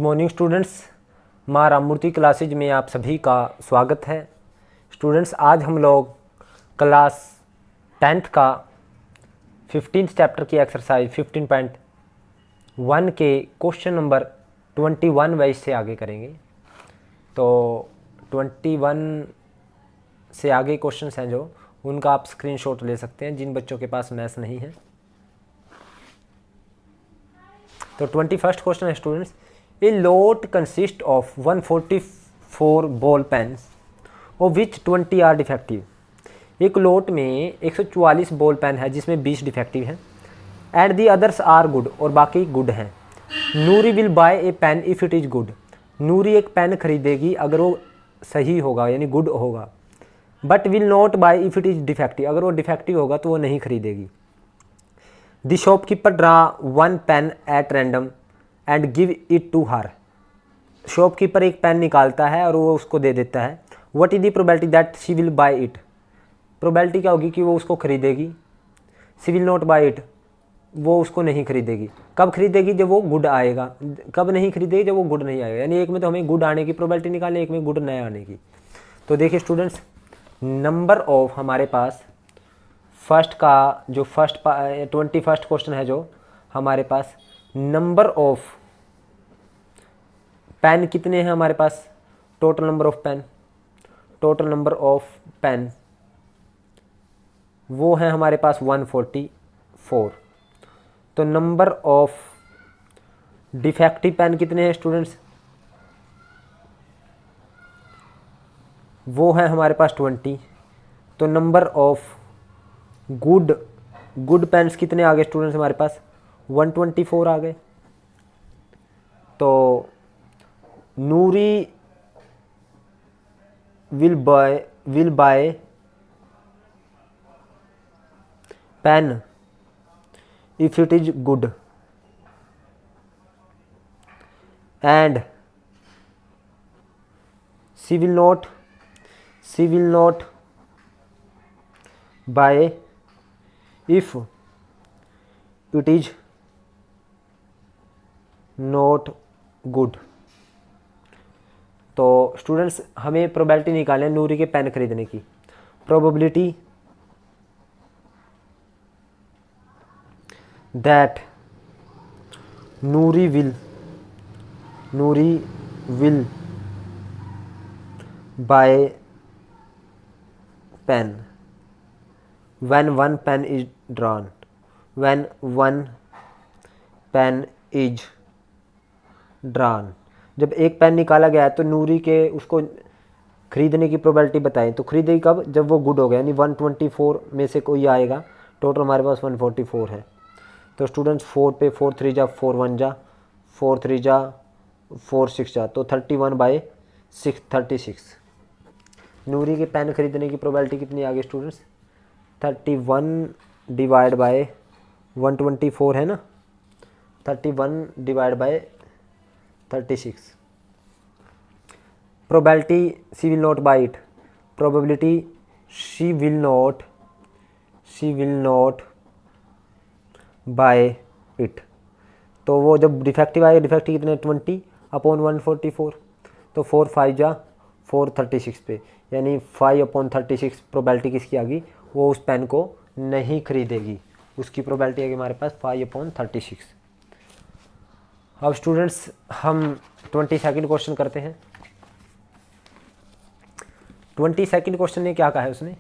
Morning students, माँ Ramamurthy classes में आप सभी का स्वागत है। स्टूडेंट्स, आज हम लोग क्लास 10th का 15th चैप्टर की एक्सरसाइज 15.1 के क्वेश्चन नंबर 21 वाइज से आगे करेंगे। तो 21 से आगे क्वेश्चंस हैं जो उनका आप स्क्रीनशॉट ले सकते हैं जिन बच्चों के पास मैथ्स नहीं है। तो 21st क्वेश्चन है students, a lot consist of 144 ball pens और विच 20 आर डिफेक्टिव। एक लोट में 144 बॉल पेन है जिसमें 20 डिफेक्टिव हैं। And the others are good, और बाकी गुड हैं। Noori will buy a pen if it is good. Noori एक पेन खरीदेगी अगर वो सही होगा यानी गुड होगा। But will not buy if it is defective, अगर वो डिफेक्टिव होगा तो वो नहीं खरीदेगी। The shopkeeper draw one pen at random and give it to her. Shopkeeper एक पेन निकालता है और वो उसको दे देता है। What is the probability that she will buy it. Probability क्या होगी कि वो उसको खरीदेगी। She will not buy it, वो उसको नहीं खरीदेगी। कब खरीदेगी? जब वो गुड आएगा। कब नहीं खरीदेगी? जब वो गुड नहीं आएगा। यानी एक में तो हमें गुड आने की प्रोबेबिलिटी निकालनी, एक में गुड नहीं आने की। तो देखिए स्टूडेंट्स, नंबर ऑफ हमारे पास फर्स्ट का जो 21st क्वेश्चन है जो हमारे पास, नंबर ऑफ पेन कितने हैं हमारे पास? Total number of pen, total number of pen वो है हमारे पास 144। तो नंबर ऑफ डिफेक्टिव पेन कितने हैं स्टूडेंट्स? वो है हमारे पास 20। तो नंबर ऑफ गुड पेन्स कितने आ गए स्टूडेंट्स हमारे पास? 124 आ गए। तो Noori will buy pen if it is good and she will not buy if it is not good। तो स्टूडेंट्स, हमें प्रोबेबिलिटी निकालें नूरी के पेन खरीदने की। Probability that Noori will buy pen when one pen is drawn, when one pen is drawn। जब एक pen निकाला गया है तो नूरी के उसको खरीदने की प्रोबेबिलिटी बताएं। तो खरीदेगी कब? जब वो गुड हो गया, यानी 124 में से कोई आएगा। टोटल हमारे पास 144 है। तो स्टूडेंट्स 4 पे 4 3 जा 4 1 जा 4 3 जा 4 6 जा, तो 36। नूरी के पेन खरीदने की प्रोबेबिलिटी कितनी आ गई स्टूडेंट्स? 31 डिवाइड बाय 124 है ना, 31 divide by 36। Probability she will not buy it, probability she will not buy it. तो वो जब डिफेक्टिव आएगा, डिफेक्टिव कितने? 20/144। तो 4 5 जा 4 36 पे, यानी 5/36 प्रोबेबिलिटी किसकी आ गई? वो उस पेन को नहीं खरीदेगी। उसकी प्रोबेबिलिटी है कि हमारे पास 5/36। अब स्टूडेंट्स, हम 22nd क्वेश्चन करते हैं। 22nd क्वेश्चन ने क्या कहा है उसने?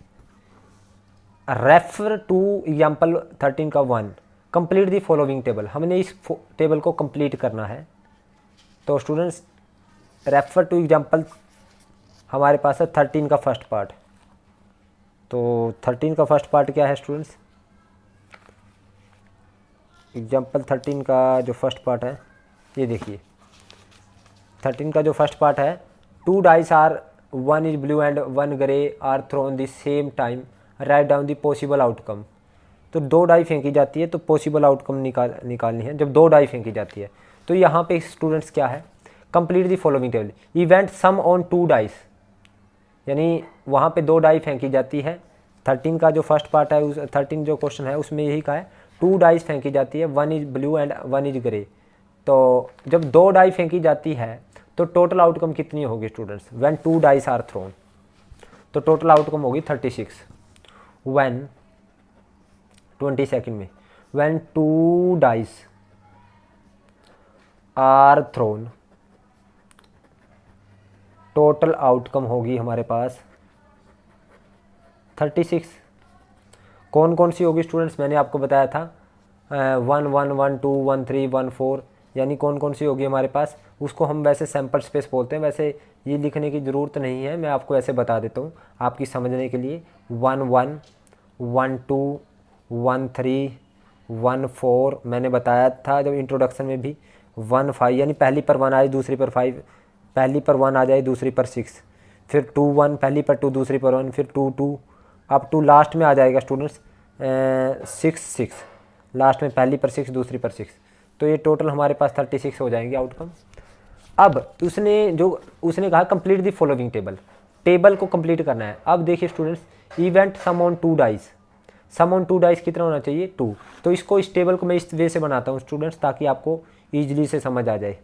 रेफर टू एग्जाम्पल 13 का 1, कंप्लीट द फॉलोइंग टेबल। हमने इस टेबल को कंप्लीट करना है। तो स्टूडेंट्स, रेफर टू एग्जाम्पल हमारे पास है 13 का फर्स्ट पार्ट। तो 13 का फर्स्ट पार्ट क्या है स्टूडेंट्स? एग्जाम्पल 13 का जो फर्स्ट पार्ट है, ये देखिए। 13 का जो फर्स्ट पार्ट है, 2 dice are, 1 is blue and 1 grey are thrown the same time, write down the possible outcome. तो 2 डाई फेंकी जाती है तो पॉसिबल आउटकम निकालनी है जब 2 डाई फेंकी जाती है। तो यहाँ पे स्टूडेंट्स क्या है? Complete the following table. Event sum on 2 dice, यानी वहाँ पे 2 डाई फेंकी जाती है। 13 का जो फर्स्ट पार्ट है, उस 13 जो क्वेश्चन है उसमें यही कहा है 2 डाइस फेंकी जाती है, 1 is blue and 1 is grey. तो जब 2 डाई फेंकी जाती है तो टोटल आउटकम कितनी होगी students? When 2 dice are thrown, तो टोटल आउटकम होगी 36। व्हेन 20 सेकेंड में, when 2 dice are thrown, total outcome होगी हमारे पास 36। कौन कौन सी होगी स्टूडेंट्स? मैंने आपको बताया था 1 1 1 2 1 3 1 4, यानी कौन कौन सी होगी हमारे पास, उसको हम वैसे सैम्पल स्पेस बोलते हैं। वैसे ये लिखने की ज़रूरत नहीं है, मैं आपको ऐसे बता देता हूँ आपकी समझने के लिए। 1 1 1 2 1 3 1 4, मैंने बताया था जब इंट्रोडक्शन में भी। 1 5, यानी पहली पर 1 आए दूसरी पर 5, पहली पर 1 आ जाए दूसरी पर 6, फिर 2 1, पहली पर 2 दूसरी पर 1, फिर 2 2, अब 2 लास्ट में आ जाएगा स्टूडेंट्स 6 6, लास्ट में पहली पर 6 दूसरी पर 6। तो ये टोटल हमारे पास 36 हो जाएंगे आउटकम। अब उसने कहा complete the following table, table को कंप्लीट करना है। अब देखिए students, event sum on 2 dice, sum on 2 dice कितना होना चाहिए? 2। तो इसको, इस टेबल को मैं इस वे से बनाता हूँ स्टूडेंट्स ताकि आपको ईजिली से समझ आ जाए।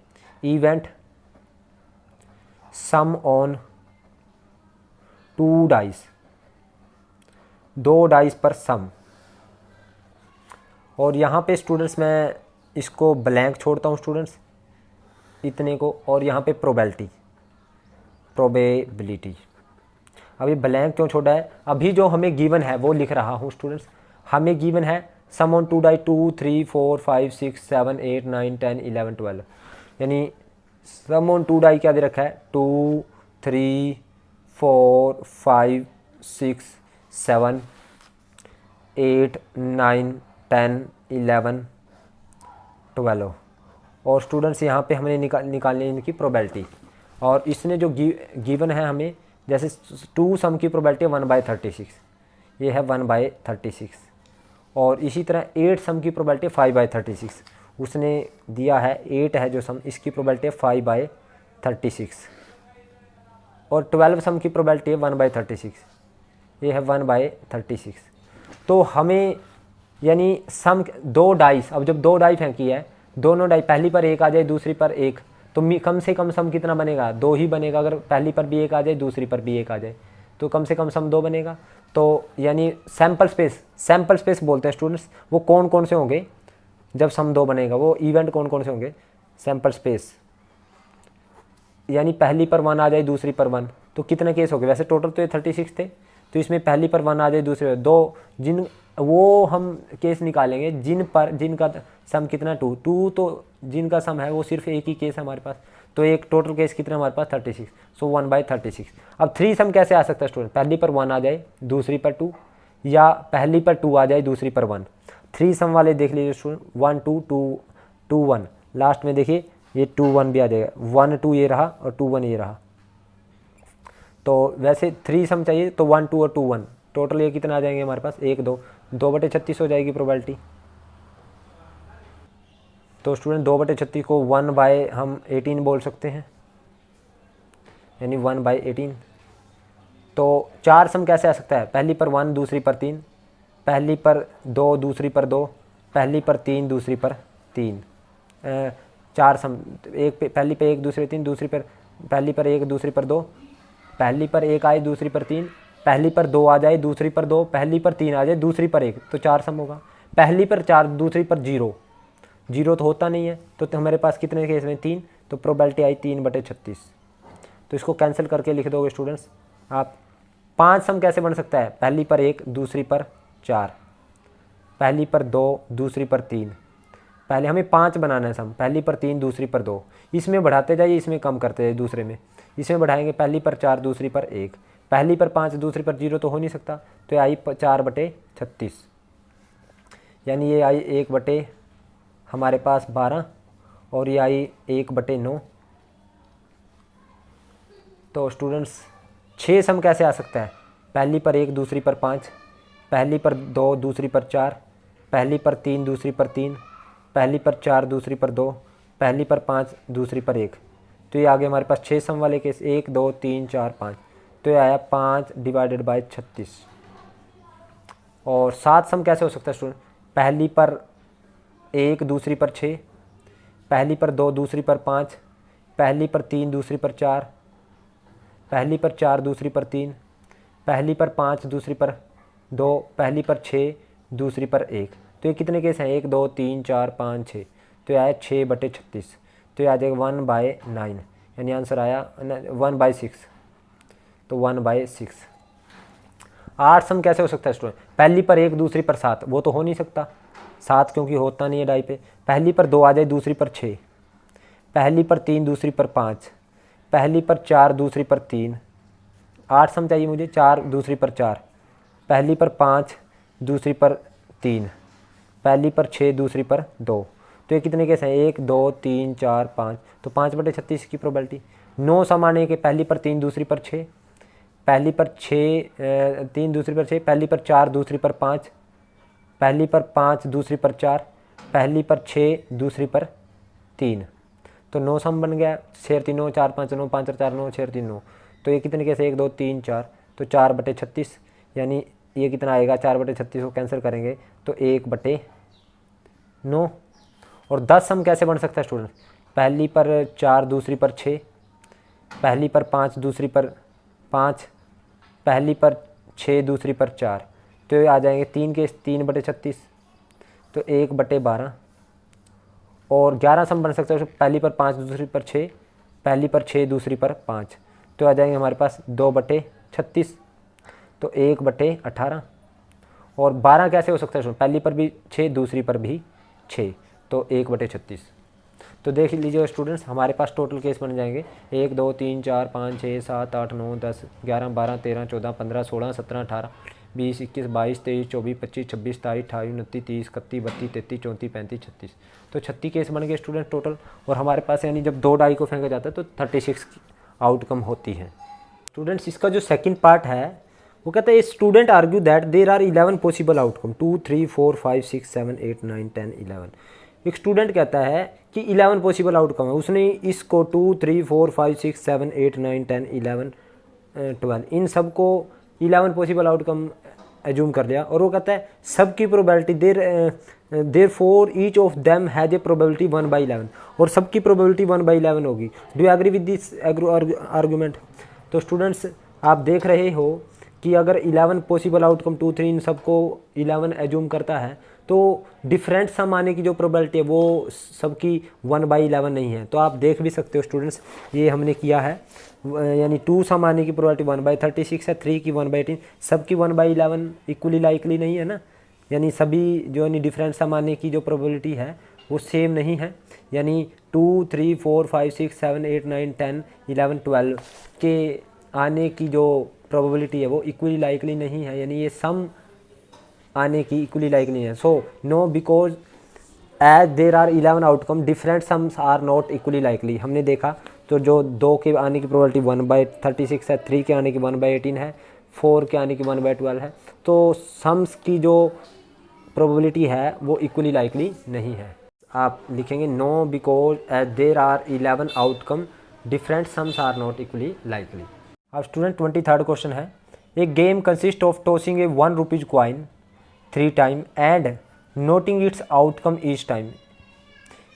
Event sum on 2 dice, 2 dice पर सम, और यहाँ पे स्टूडेंट्स मैं इसको ब्लैंक छोड़ता हूँ स्टूडेंट्स इतने को, और यहाँ पे प्रोबेबिलिटी। अभी ब्लैंक क्यों छोड़ा है? अभी जो हमें गिवन है वो लिख रहा हूँ स्टूडेंट्स। हमें गिवन है सम ऑन 2 डाई 2 3 4 5 6 7 8 9 10 11 12, यानी सम ऑन 2 डाई क्या दे रखा है? 2 3 4 5 6 7 8 9 10 11 12, और स्टूडेंट्स यहाँ पे हमने निकालनी है इनकी प्रोबेबिलिटी। और इसने जो गिवन है हमें, जैसे 2 सम की प्रोबेबिलिटी 1/36, ये है 1/36, और इसी तरह 8 सम की प्रोबेबिलिटी 5/36 उसने दिया है। 8 है जो सम, इसकी प्रोबेबिलिटी 5/36, और 12 सम की प्रोबेबिलिटी है 1/36, ये है 1/36। तो हमें यानी सम 2 डाइस, अब जब 2 डाई फेंकी है, दोनों डाई पहली पर 1 आ जाए दूसरी पर 1, तो कम से कम सम कितना बनेगा? 2 ही बनेगा। अगर पहली पर भी 1 आ जाए दूसरी पर भी 1 आ जाए तो कम से कम सम 2 बनेगा। तो यानी सैम्पल स्पेस बोलते हैं स्टूडेंट्स, वो कौन कौन से होंगे जब सम 2 बनेगा? वो इवेंट कौन कौन से होंगे? सैम्पल स्पेस, यानी पहली पर 1 आ जाए दूसरी पर 1, तो कितने केस हो गए? वैसे टोटल तो ये 36 थे, तो इसमें पहली पर 1 आ जाए दूसरी पर 2, वो हम केस निकालेंगे जिनका सम कितना 2, तो जिनका सम है वो सिर्फ एक ही केस है हमारे पास, तो एक टोटल केस कितना हमारे पास? 36, सो 1/36। अब 3 सम कैसे आ सकता है स्टूडेंट? पहली पर 1 आ जाए दूसरी पर 2, या पहली पर 2 आ जाए दूसरी पर 1। 3 सम वाले देख लीजिए स्टूडेंट, 1 2 2 2 1, लास्ट में देखिए ये 2 1 भी आ जाएगा, 1 2 ये रहा और 2 1 ये रहा। तो वैसे 3 सम चाहिए तो 1 2 और 2 1, टोटल ये कितना आ जाएंगे हमारे पास? 1 2, 2/36 हो जाएगी प्रोबेबिलिटी। तो स्टूडेंट 2/36 को 1 हम 18 बोल सकते हैं, यानी 1/18। तो 4 सम कैसे आ सकता है? पहली पर 1 दूसरी पर 3, पहली पर 2 दूसरी पर 2, पहली पर 3 दूसरी पर 3, 4 सम। पहली पर 1 दूसरी 3, दूसरी पर पहली पर 1 दूसरी पर 2, पहली पर 1 आए दूसरी पर 3, पहली पर 2 आ जाए दूसरी पर 2, पहली पर 3 आ जाए दूसरी पर 1, तो 4 सम होगा। पहली पर 4 दूसरी पर 0 तो होता नहीं है, तो हमारे पास कितने केस में? 3, तो प्रोबेबिलिटी आई 3/36। तो इसको कैंसिल करके लिख दोगे स्टूडेंट्स आप। 5 सम कैसे बन सकता है? पहली पर 1 दूसरी पर 4, पहली पर 2 दूसरी पर 3, पहले हमें 5 बनाना है सम, पहली पर 3 दूसरी पर 2, इसमें बढ़ाते जाइए, इसमें कम करते जाइए दूसरे में, इसमें बढ़ाएंगे पहली पर 4 दूसरी पर 1, पहली पर 5 दूसरी पर 0 तो हो नहीं सकता, तो ये आई 4/36, यानी ये आई 1 हमारे पास 12, और ये आई 1/9। तो स्टूडेंट्स 6 सम कैसे आ सकता है? पहली पर 1 दूसरी पर 5, पहली पर 2 दूसरी पर 4, पहली पर 3 दूसरी पर 3, पहली पर 4 दूसरी पर 2, पहली पर 5 दूसरी पर 1। तो ये आगे हमारे पास 6 सम वाले केस 1 2 3 4 5, तो ये आया 5/36। और 7 सम कैसे हो सकता है स्टूडेंट? पहली पर 1 दूसरी पर 6, पहली पर 2 दूसरी पर 5, पहली पर 3 दूसरी पर 4, पहली पर 4 दूसरी पर 3, पहली पर 5 दूसरी पर 2, पहली पर 6 दूसरी पर 1। तो ये कितने केस हैं? 1 2 3 4 5 6। तो ये आया 6/36। तो ये आ जाएगा 1/9, यानी आंसर आया 1/6। तो 1/6। 8 सम कैसे हो सकता है स्टूडेंट? पहली पर 1 दूसरी पर 7, वो तो हो नहीं सकता 7, क्योंकि होता नहीं है डाई पे। पहली पर 2 आ जाए दूसरी पर 6, पहली पर 3 दूसरी पर 5, पहली पर 4 दूसरी पर 3। 8 सम चाहिए मुझे। 4 दूसरी पर 4, पहली पर 5 दूसरी पर 3, पहली पर 6 दूसरी पर 2। तो ये कितने केस हैं? 1 2 3 4 5। तो 5/36 की प्रोबेबिलिटी। 9 सम आने के, पहली पर 3 दूसरी पर 6, पहली पर 3 दूसरी पर 6, पहली पर 4 दूसरी पर 5, पहली पर 5 दूसरी पर 4, पहली पर 6 दूसरी पर 3। तो 9 सम बन गया। 6 3 9, 4 5 9, 5 4 9, 6 3 9। तो ये कितने कैसे? 1 2 3 4। तो 4/36, यानी ये कितना आएगा? 4/36 को कैंसिल करेंगे तो 1/9। और 10 सम कैसे बन सकता है स्टूडेंट? पहली पर 4 दूसरी पर 6, पहली पर 5 दूसरी पर 5, पहली पर 6 दूसरी पर 4। तो ये आ जाएंगे 3 के 3/36, तो 1/12। और 11 सम बन सकता है। पहली पर 5 दूसरी पर 6, पहली पर 6 दूसरी पर 5। तो आ जाएंगे हमारे पास 2/36, तो 1/18। और 12 कैसे हो सकता है? पहली पर भी 6 दूसरी पर भी 6, तो 1/36। तो देख लीजिए स्टूडेंट्स, हमारे पास टोटल केस बन जाएंगे 1 2 3 4 5 6 7 8 9 10 11 12 13 14 15 16 17 18 20 21 22 23 24 25 26 27 28 29 30 31 32 33 34 35 36। तो 36 केस बन गए स्टूडेंट टोटल। और हमारे पास यानी जब 2 डाई को फेंका जाता है तो 36 आउटकम होती है। स्टूडेंट्स, इसका जो सेकंड पार्ट है वो कहता है student argue that there are 11 possible outcome 2 3 4 5 6 7 8 9 10 11। एक स्टूडेंट कहता है कि 11 पॉसिबल आउटकम है। उसने इसको 2 3 4 5 6 7 8 9 10 11 12 इन सब को 11 पॉसिबल आउटकम एज्यूम कर लिया। और वो कहता है सबकी probability therefore each of them has a probability 1/11, और सबकी प्रोबेबिलिटी 1/11 होगी। Do you agree with this argument? तो स्टूडेंट्स, आप देख रहे हो कि अगर 11 पॉसिबल आउटकम 2 3 इन सबको 11 एज्यूम करता है तो डिफरेंट सम आने की जो प्रोबेबिलिटी है वो सबकी 1/11 नहीं है। तो आप देख भी सकते हो स्टूडेंट्स, ये हमने किया है। यानी 2 सम आने की प्रोबेबिलिटी 1/36 है, 3 की 1/18, सबकी 1/11 इक्वली लाइकली नहीं है ना। यानी सभी जो यानी डिफरेंट सम आने की जो प्रोबेबिलिटी है वो सेम नहीं है। यानी 2 3 4 5 6 7 8 9 10 11 12 के आने की जो प्रोबेबिलिटी है वो इक्वली लाइकली नहीं है। यानी ये सम आने की इक्वली लाइकली है। So no, because as there are 11 outcome different sums are not equally likely. हमने देखा तो जो 2 के आने की प्रोबेबिलिटी 1/36 है, 3 के आने की 1/18 है, 4 के आने की 1/12 है। तो सम्स की जो प्रोबेबिलिटी है वो इक्वली लाइकली नहीं है। आप लिखेंगे no, because as there are 11 outcome different sums are not equally likely. अब स्टूडेंट 23rd क्वेश्चन है, a game consist of tossing a 1 rupees coin 3 time and noting its outcome each time.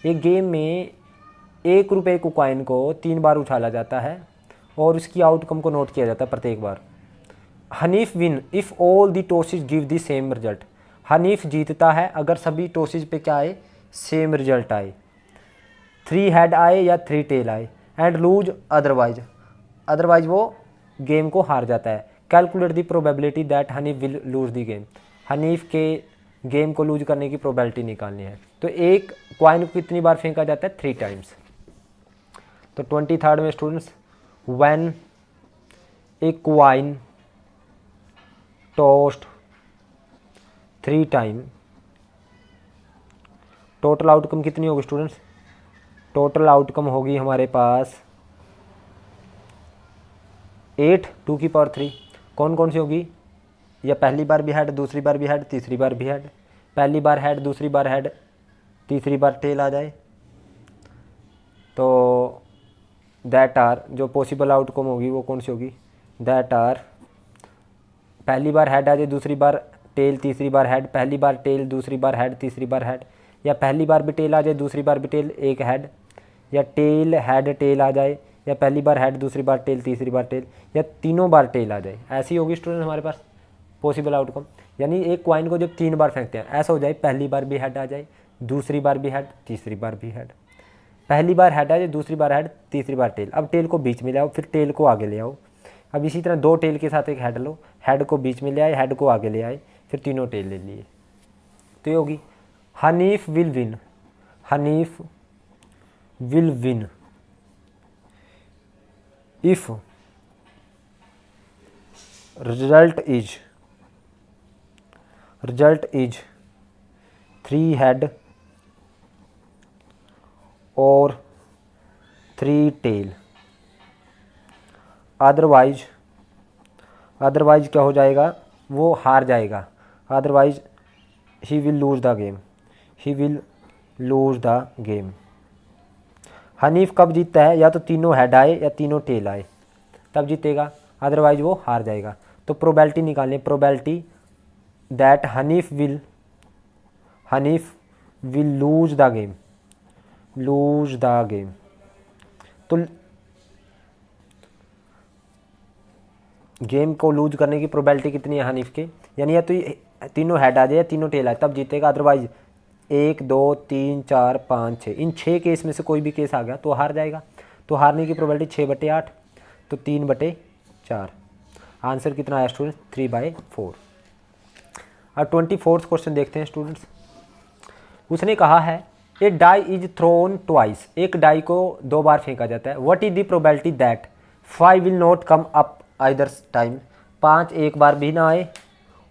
एक game में 1 रुपये को coin को 3 बार उछाला जाता है और उसकी आउटकम को नोट किया जाता है प्रत्येक बार। Hanif win if all the tosses give the same result. Hanif जीतता है अगर सभी टॉसेज पे क्या आए? सेम रिजल्ट आए। 3 हेड आए या 3 टेल आए। एंड लूज अदरवाइज वो गेम को हार जाता है। Calculate the probability that Hanif will lose the game. Hanif के गेम को लूज करने की प्रोबेबिलिटी निकालनी है। तो एक कॉइन को कितनी बार फेंका जाता है? 3 टाइम्स। तो 23rd में students, when a coin tossed 3 time, total outcome कितनी होगी स्टूडेंट्स? टोटल आउटकम होगी हमारे पास 8 2 की पावर 3। कौन कौन सी होगी? या पहली बार भी हेड, दूसरी बार भी हेड, तीसरी बार भी हेड। पहली बार हेड, दूसरी बार हेड, तीसरी बार टेल आ जाए तो दैट आर जो पॉसिबल आउटकम होगी वो कौन सी होगी? दैट आर पहली बार हेड आ जाए, दूसरी बार टेल, तीसरी बार हेड, पहली बार टेल, दूसरी बार हेड, तीसरी बार हेड, या पहली बार भी टेल आ जाए दूसरी बार भी टेल एक हेड, या टेल हेड टेल आ जाए, या पहली बार हेड दूसरी बार टेल तीसरी बार टेल, या तीनों बार टेल आ जाए। ऐसी होगी स्टूडेंट हमारे पास पॉसिबल आउटकम। यानी एक कॉइन को जब 3 बार फेंकते हैं ऐसा हो जाए पहली बार भी हेड आ जाए, दूसरी बार भी हेड, तीसरी बार भी हेड, पहली बार हेड आ जाए, दूसरी बार हेड, तीसरी बार टेल। अब टेल को बीच में ले आओ, फिर टेल को आगे ले आओ। अब इसी तरह 2 टेल के साथ एक हेड लो, हेड को बीच में ले आए, हेड को आगे ले आए, फिर तीनों टेल ले लिए। तो ये होगी Hanif will win, Hanif will win if result is 3 head और 3 tail, अदरवाइज क्या हो जाएगा, वो हार जाएगा, otherwise he will lose the game, he will lose the game. Hanif कब जीतता है, या तो तीनों हेड आए या तीनों टेल आए तब जीतेगा, अदरवाइज वो हार जाएगा। तो प्रोबेबिलिटी निकालें, probability that Hanif will lose the game, lose the game. तो गेम को लूज करने की प्रोबेबिलिटी कितनी है हनीफ के, यानी या तो तीनों हेड आ जाए या तीनों टेल आए तब जीतेगा, अदरवाइज 1 2 3 4 5 6 इन 6 केस में से कोई भी केस आ गया तो हार जाएगा। तो हारने की प्रोबेबिलिटी 6/8, तो 3/4। आंसर कितना आया स्टूडेंट्स, 3/4। अब 24th क्वेश्चन देखते हैं स्टूडेंट्स। उसने कहा है ए डाई इज थ्रोन ट्वाइस, एक डाई को 2 बार फेंका जाता है। What is the probability that 5 will not come up either time, 5 एक बार भी ना आए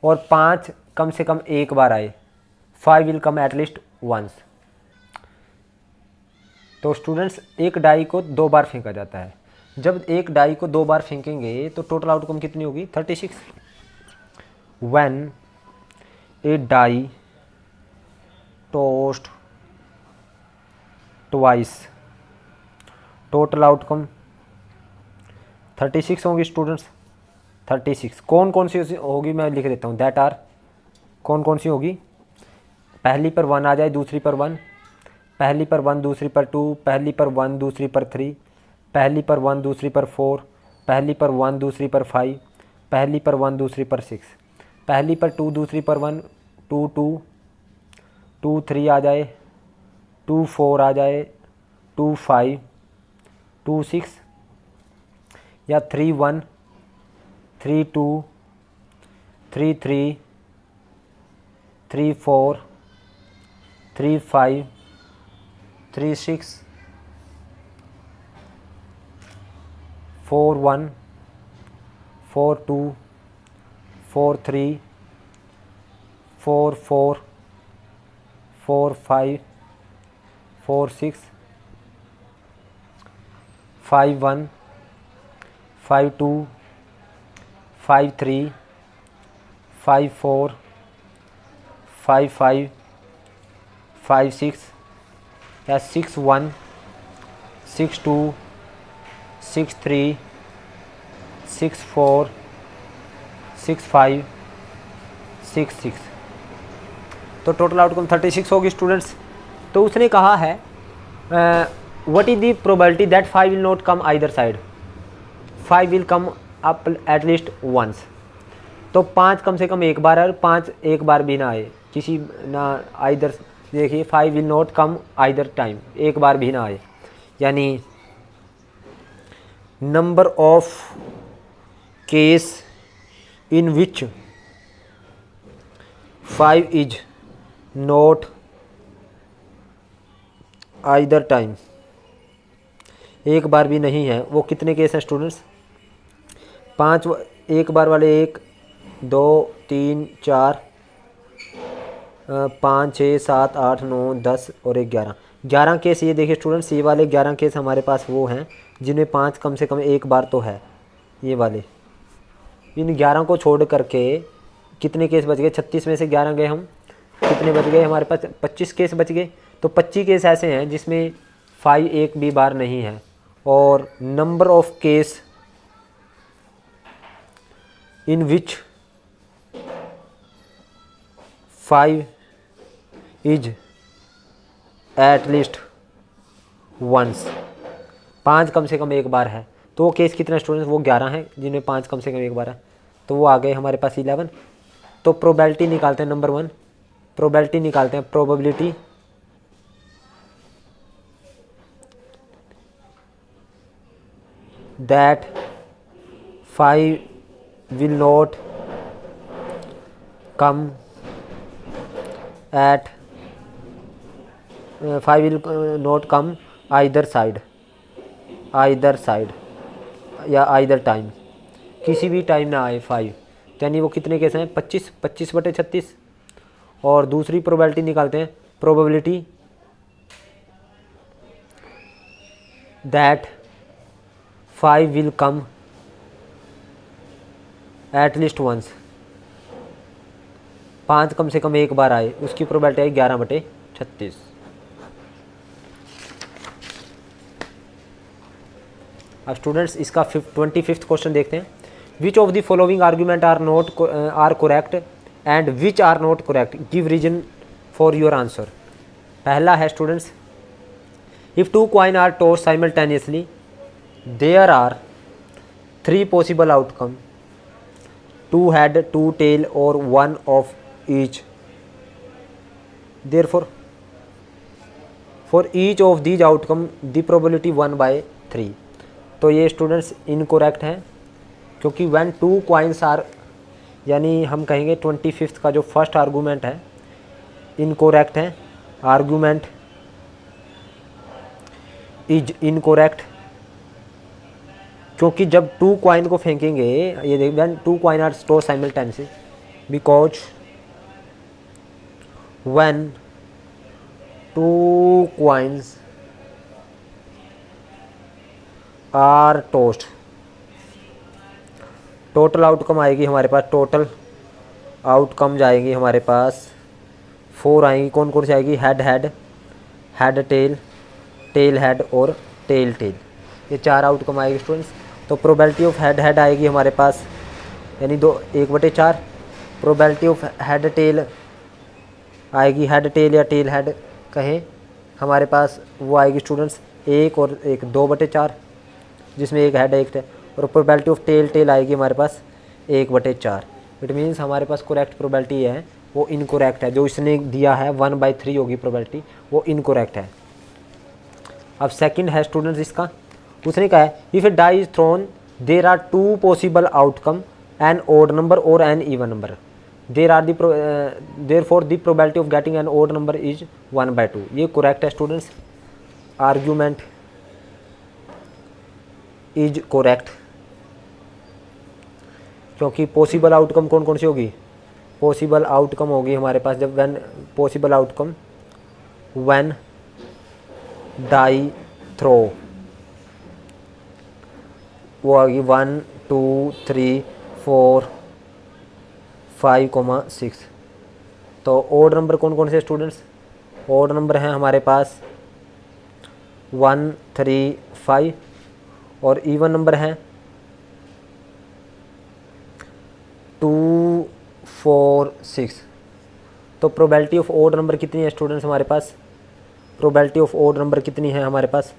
और 5 कम से कम एक बार आए, 5 विल कम एटलीस्ट वंस। तो स्टूडेंट्स एक डाई को 2 बार फेंका जाता है, जब एक डाई को 2 बार फेंकेंगे तो टोटल आउटकम कितनी होगी, 36। When a die tossed twice, total outcome 36 होगी स्टूडेंट्स, 36। कौन कौन सी होगी मैं लिख देता हूँ, दैट आर, कौन कौन सी होगी, पहली पर 1 आ जाए, दूसरी पर 1, पहली पर 1 दूसरी पर 2, पहली पर 1 दूसरी पर 3, पहली पर 1 दूसरी पर 4, पहली पर 1 दूसरी पर 5, पहली पर 1 दूसरी पर 6, पहली पर 2 दूसरी पर 1, 2 2, 2 3 आ जाए, 2 4 आ जाए, 2 5, 2 6, या 3 1, 3 2, 3 3, 3 4, 3 5, 3 6, 4 1, 4 2, 4 3, 4 4, 4 5, 4 6, 5 1, 5 2, 5 3, 5 4, 5 5, 5 6, या 6 1, 6 2, 6 3, 6 4, 6 5, 6 6। तो टोटल आउटकम 36 होगी स्टूडेंट्स। तो उसने कहा है what is the probability that 5 will not come either side, 5 will come up at least once. तो 5 कम से कम एक बार और 5 एक बार भी ना आए, किसी ना आइदर, देखिए 5 will not come either time, एक बार भी ना आए, यानी number of case in which 5 is not either time, एक बार भी नहीं है, वो कितने केस हैं स्टूडेंट्स, 5 एक बार वाले 1 2 3 4 5 6 7 8 9 10 और 11 केस। ये देखिए स्टूडेंट्स, ये वाले 11 केस हमारे पास वो हैं जिनमें 5 कम से कम एक बार तो है, ये वाले। इन 11 को छोड़ करके कितने केस बच गए, 36 में से 11 गए, हम कितने बच गए, हमारे पास 25 केस बच गए। तो 25 केस ऐसे हैं जिसमें 5 एक भी बार नहीं है, और number of case in which 5 is at least once, 5 कम से कम एक बार है। तो वो केस कितने स्टूडेंट्स, वो 11 हैं जिनमें 5 कम से कम एक बार है। तो वो आ गए हमारे पास 11। तो प्रोबेबिलिटी निकालते हैं, नंबर 1 प्रोबेबिलिटी निकालते हैं, probability that 5 will not come at 5 will not come either side या either टाइम, किसी भी टाइम ना आए 5। यानी वो कितने केस हैं, 25/36। और दूसरी प्रोबेबिलिटी निकालते हैं, probability that 5 will come at least once, 5 कम से कम एक बार आए, उसकी प्रोबेबिलिटी है 11/36। अब स्टूडेंट्स इसका 25th क्वेश्चन देखते हैं। Which of the following argument are correct and which are not correct, give reason for your answer. पहला है students, if 2 coin are tossed simultaneously there are 3 possible outcome, 2 head, 2 tail or 1 of each. Therefore, for each of these outcome the probability 1/3। तो ये students incorrect है, क्योंकि when 2 coins are, यानी हम कहेंगे 25th का जो फर्स्ट आर्गूमेंट है इनकोरेक्ट है, आर्गूमेंट इज इनकोरेक्ट, क्योंकि जब 2 कॉइन को फेंकेंगे, ये देख, when 2 coin are tossed simultaneously, because when 2 coins are tossed, total outcome आएगी हमारे पास, टोटल आउटकम जाएंगी हमारे पास 4 आएंगी। कौन कौन सी आएगी, head head, head tail, tail head और टेल टेल, ये 4 आउटकम आएगी स्टूडेंट्स। तो प्रोबेबिलिटी ऑफ हेड हेड आएगी हमारे पास, यानी 1/4। प्रोबेबिलिटी ऑफ हेड टेल आएगी, हेड टेल या टेल हेड कहें, हमारे पास वो आएगी स्टूडेंट्स 1 और 1, 2/4, जिसमें एक हेड है एक टेल। और प्रोबेबिलिटी ऑफ टेल टेल आएगी हमारे पास 1/4। इट मीन्स हमारे पास करेक्ट प्रोबेबिलिटी है वो इनकोरेक्ट है, जो इसने दिया है 1/3 होगी प्रोबेबिलिटी, वो इनकोरेक्ट है। अब सेकंड है स्टूडेंट्स इसका, उसने कहा है if a die is thrown there are 2 possible outcome, an odd number or an even number, therefore the probability of getting an odd number is 1/2। ये करेक्ट है स्टूडेंट्स, आर्ग्यूमेंट इज करेक्ट, क्योंकि possible outcome कौन कौन सी होगी, possible outcome होगी हमारे पास जब when possible outcome when die throw, वो आ गई 1 2 3 4 5, 6। तो ओड नंबर कौन कौन से स्टूडेंट्स, ओड नंबर हैं हमारे पास 1 3 5, और इवन नंबर हैं 2 4 6। तो प्रोबेबिलिटी ऑफ ओड नंबर कितनी है स्टूडेंट्स हमारे पास, प्रोबेबिलिटी ऑफ ओड नंबर कितनी है हमारे पास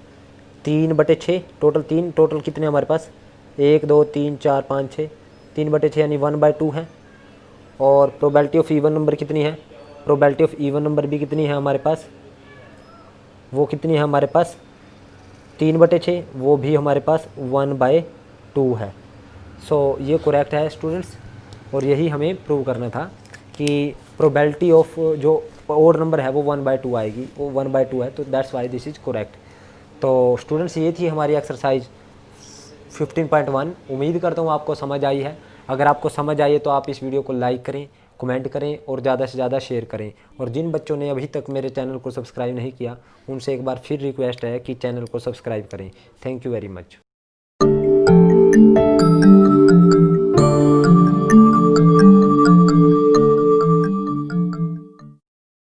3/6, टोटल 3, टोटल कितने हमारे पास 1 2 3 4 5 6, 3/6 यानी 1/2 है। और प्रोबेबिलिटी ऑफ इवन नंबर कितनी है, प्रोबेबिलिटी ऑफ इवन नंबर भी कितनी है हमारे पास, वो कितनी है हमारे पास 3/6, वो भी हमारे पास 1/2 है। सो ये करेक्ट है स्टूडेंट्स, और यही हमें प्रूव करना था कि प्रोबेबिलिटी ऑफ जो ओड नंबर है वो 1/2 आएगी, वो 1/2 है, तो that's why this is correct. तो स्टूडेंट्स ये थी हमारी एक्सरसाइज 15.1। उम्मीद करता हूँ आपको समझ आई है। अगर आपको समझ आई है तो आप इस वीडियो को लाइक करें, कमेंट करें और ज़्यादा से ज़्यादा शेयर करें। और जिन बच्चों ने अभी तक मेरे चैनल को सब्सक्राइब नहीं किया उनसे एक बार फिर रिक्वेस्ट है कि चैनल को सब्सक्राइब करें। Thank you very much.